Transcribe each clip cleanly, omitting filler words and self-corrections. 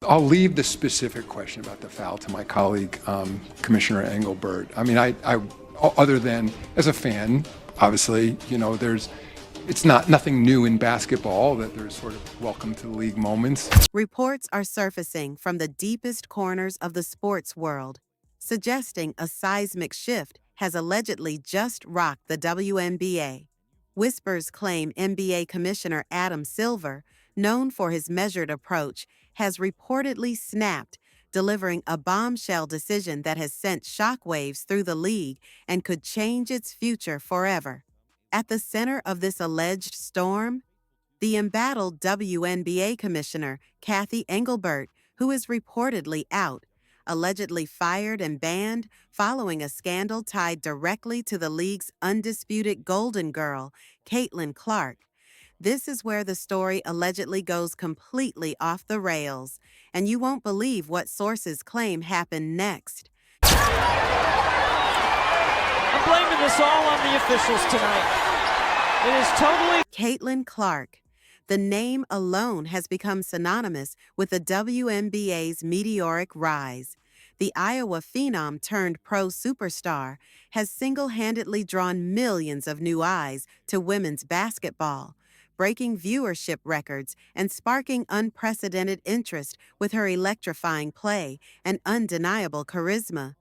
I'll leave the specific question about the foul to my colleague, Commissioner Engelbert. I mean, other than as a fan, obviously, it's not nothing new in basketball that there's sort of welcome to the league moments. Reports are surfacing from the deepest corners of the sports world, suggesting a seismic shift has allegedly just rocked the WNBA. Whispers claim NBA Commissioner Adam Silver, known for his measured approach, has reportedly snapped, delivering a bombshell decision that has sent shockwaves through the league and could change its future forever. At the center of this alleged storm, the embattled WNBA commissioner, Kathy Engelbert, who is reportedly out, allegedly fired and banned following a scandal tied directly to the league's undisputed golden girl, Caitlin Clark. This is where the story allegedly goes completely off the rails, and you won't believe what sources claim happened next. I'm blaming this all on the officials tonight. It is totally... Caitlin Clark. The name alone has become synonymous with the WNBA's meteoric rise. The Iowa phenom turned pro superstar has single-handedly drawn millions of new eyes to women's basketball, breaking viewership records and sparking unprecedented interest with her electrifying play and undeniable charisma.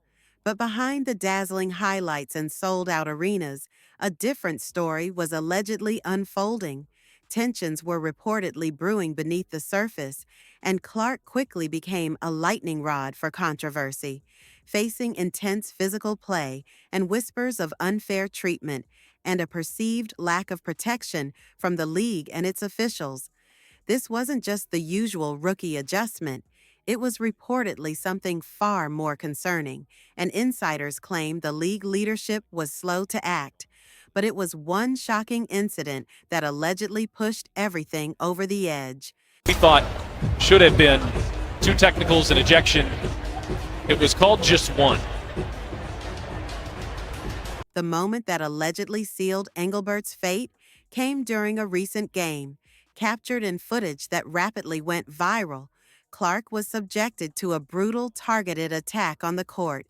But behind the dazzling highlights and sold-out arenas, a different story was allegedly unfolding. Tensions were reportedly brewing beneath the surface, and Clark quickly became a lightning rod for controversy, facing intense physical play and whispers of unfair treatment and a perceived lack of protection from the league and its officials. This wasn't just the usual rookie adjustment. It was reportedly something far more concerning, and insiders claim the league leadership was slow to act. But it was one shocking incident that allegedly pushed everything over the edge. We thought should have been 2 technicals and ejection. It was called just 1. The moment that allegedly sealed Engelbert's fate came during a recent game, captured in footage that rapidly went viral. Clark was subjected to a brutal targeted attack on the court,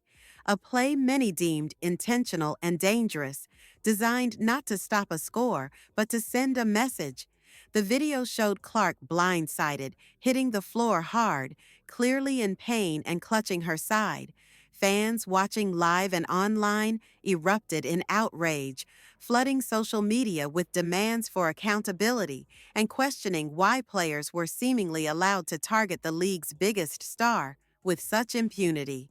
a play many deemed intentional and dangerous, designed not to stop a score, but to send a message. The video showed Clark blindsided, hitting the floor hard, clearly in pain and clutching her side. Fans watching live and online erupted in outrage, flooding social media with demands for accountability and questioning why players were seemingly allowed to target the league's biggest star with such impunity.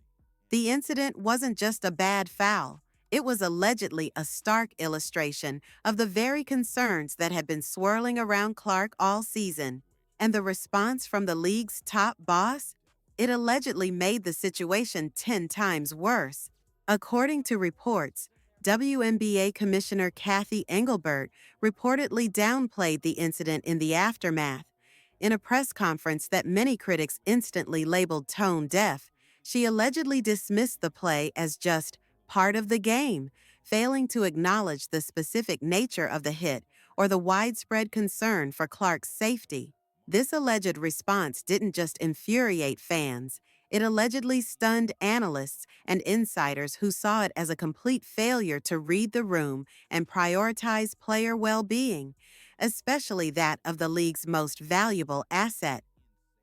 The incident wasn't just a bad foul. It was allegedly a stark illustration of the very concerns that had been swirling around Clark all season. And the response from the league's top boss? It allegedly made the situation 10 times worse. According to reports, WNBA Commissioner Kathy Engelbert reportedly downplayed the incident in the aftermath. In a press conference that many critics instantly labeled tone-deaf, she allegedly dismissed the play as just part of the game, failing to acknowledge the specific nature of the hit or the widespread concern for Clark's safety. This alleged response didn't just infuriate fans, it allegedly stunned analysts and insiders who saw it as a complete failure to read the room and prioritize player well-being, especially that of the league's most valuable asset.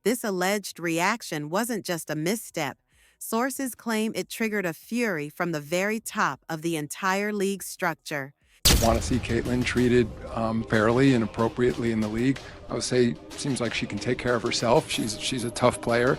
This alleged reaction wasn't just a misstep. Sources claim it triggered a fury from the very top of the entire league structure. I want to see Caitlin treated fairly and appropriately in the league. I would say it seems like she can take care of herself. She's a tough player.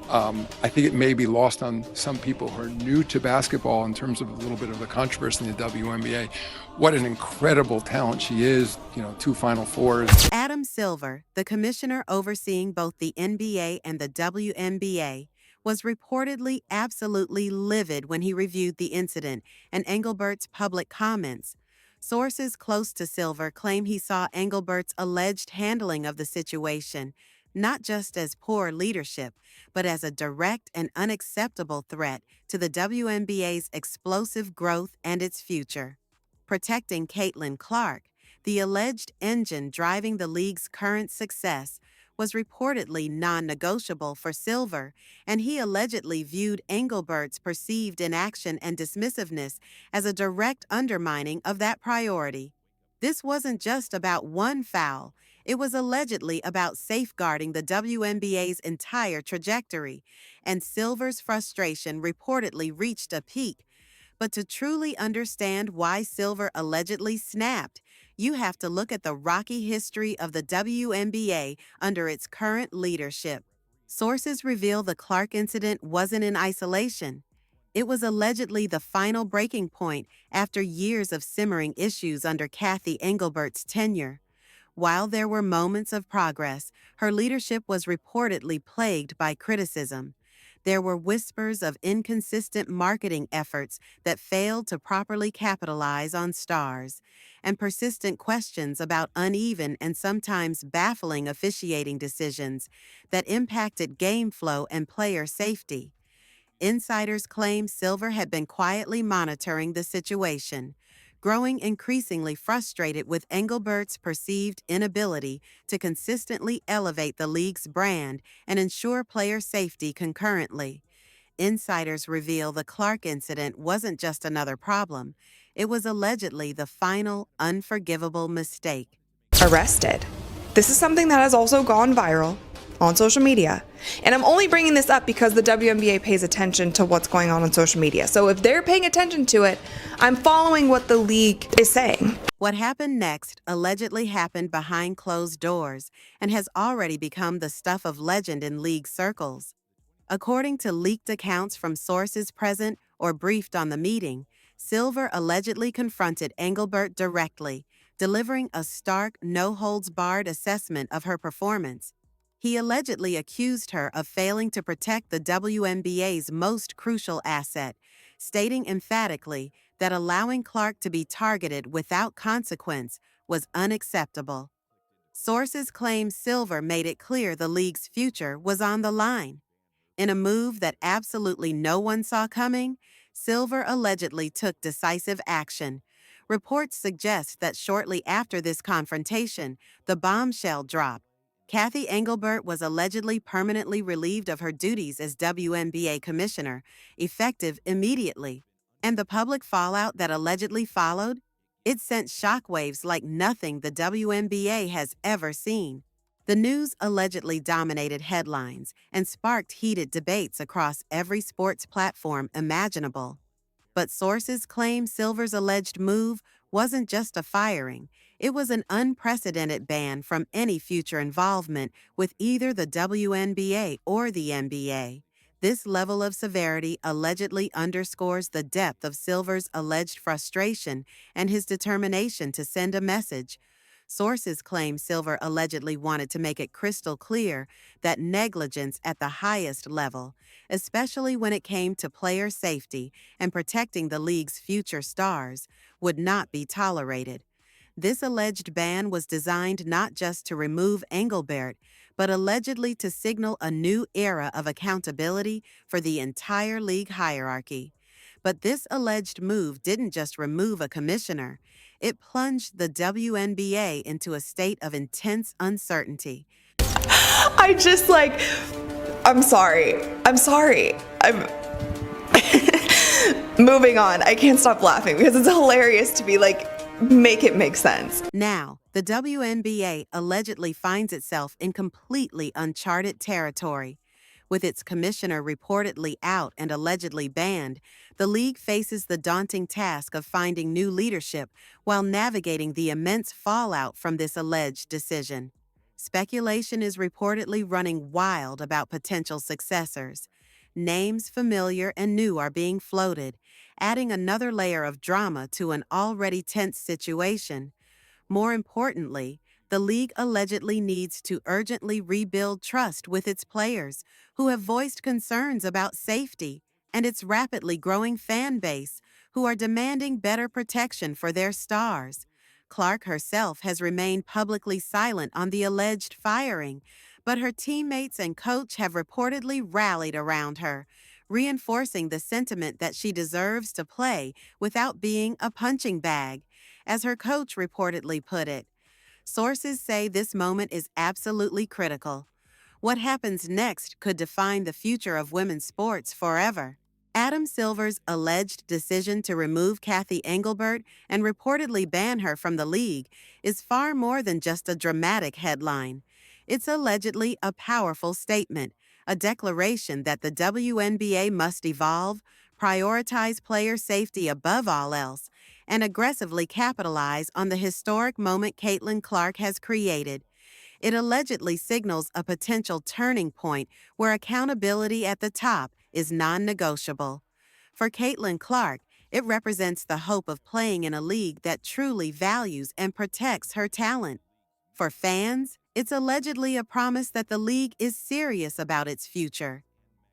I think it may be lost on some people who are new to basketball in terms of a little bit of the controversy in the WNBA. What an incredible talent she is, 2 Final Fours. Adam Silver, the commissioner overseeing both the NBA and the WNBA, was reportedly absolutely livid when he reviewed the incident and Engelbert's public comments. Sources close to Silver claim he saw Engelbert's alleged handling of the situation not just as poor leadership, but as a direct and unacceptable threat to the WNBA's explosive growth and its future. Protecting Caitlin Clark, the alleged engine driving the league's current success, was reportedly non-negotiable for Silver, and he allegedly viewed Engelbert's perceived inaction and dismissiveness as a direct undermining of that priority. This wasn't just about one foul. It was allegedly about safeguarding the WNBA's entire trajectory, and Silver's frustration reportedly reached a peak. But to truly understand why Silver allegedly snapped, you have to look at the rocky history of the WNBA under its current leadership. Sources reveal the Clark incident wasn't in isolation. It was allegedly the final breaking point after years of simmering issues under Kathy Engelbert's tenure. While there were moments of progress, her leadership was reportedly plagued by criticism. There were whispers of inconsistent marketing efforts that failed to properly capitalize on stars, and persistent questions about uneven and sometimes baffling officiating decisions that impacted game flow and player safety. Insiders claim Silver had been quietly monitoring the situation, growing increasingly frustrated with Engelbert's perceived inability to consistently elevate the league's brand and ensure player safety concurrently. Insiders reveal the Clark incident wasn't just another problem. It was allegedly the final, unforgivable mistake. Arrested. This is something that has also gone viral on social media. And I'm only bringing this up because the WNBA pays attention to what's going on social media. So if they're paying attention to it, I'm following what the league is saying. What happened next allegedly happened behind closed doors and has already become the stuff of legend in league circles. According to leaked accounts from sources present or briefed on the meeting, Silver allegedly confronted Engelbert directly, delivering a stark, no-holds-barred assessment of her performance. He allegedly accused her of failing to protect the WNBA's most crucial asset, stating emphatically that allowing Clark to be targeted without consequence was unacceptable. Sources claim Silver made it clear the league's future was on the line. In a move that absolutely no one saw coming, Silver allegedly took decisive action. Reports suggest that shortly after this confrontation, the bombshell dropped. Kathy Engelbert was allegedly permanently relieved of her duties as WNBA commissioner, effective immediately. And the public fallout that allegedly followed? It sent shockwaves like nothing the WNBA has ever seen. The news allegedly dominated headlines and sparked heated debates across every sports platform imaginable. But sources claim Silver's alleged move wasn't just a firing. It was an unprecedented ban from any future involvement with either the WNBA or the NBA. This level of severity allegedly underscores the depth of Silver's alleged frustration and his determination to send a message. Sources claim Silver allegedly wanted to make it crystal clear that negligence at the highest level, especially when it came to player safety and protecting the league's future stars, would not be tolerated. This alleged ban was designed not just to remove Engelbert, but allegedly to signal a new era of accountability for the entire league hierarchy. But this alleged move didn't just remove a commissioner. It plunged the WNBA into a state of intense uncertainty. I'm sorry. I'm moving on. I can't stop laughing because it's hilarious to be like, make it make sense. Now, the WNBA allegedly finds itself in completely uncharted territory. With its commissioner reportedly out and allegedly banned, the league faces the daunting task of finding new leadership while navigating the immense fallout from this alleged decision. Speculation is reportedly running wild about potential successors. Names familiar and new are being floated, adding another layer of drama to an already tense situation. More importantly, the league allegedly needs to urgently rebuild trust with its players, who have voiced concerns about safety, and its rapidly growing fan base, who are demanding better protection for their stars. Clark herself has remained publicly silent on the alleged firing, but her teammates and coach have reportedly rallied around her, reinforcing the sentiment that she deserves to play without being a punching bag, as her coach reportedly put it. Sources say this moment is absolutely critical. What happens next could define the future of women's sports forever. Adam Silver's alleged decision to remove Kathy Engelbert and reportedly ban her from the league is far more than just a dramatic headline. It's allegedly a powerful statement, a declaration that the WNBA must evolve, prioritize player safety above all else, and aggressively capitalize on the historic moment Caitlin Clark has created. It allegedly signals a potential turning point where accountability at the top is non-negotiable. For Caitlin Clark, it represents the hope of playing in a league that truly values and protects her talent. For fans, it's allegedly a promise that the league is serious about its future.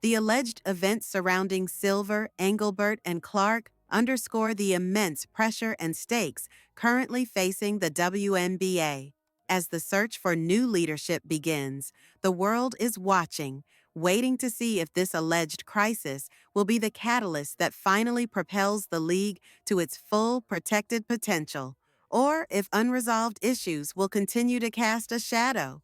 The alleged events surrounding Silver, Engelbert, and Clark underscore the immense pressure and stakes currently facing the WNBA. As the search for new leadership begins, the world is watching, waiting to see if this alleged crisis will be the catalyst that finally propels the league to its full protected potential, or if unresolved issues will continue to cast a shadow,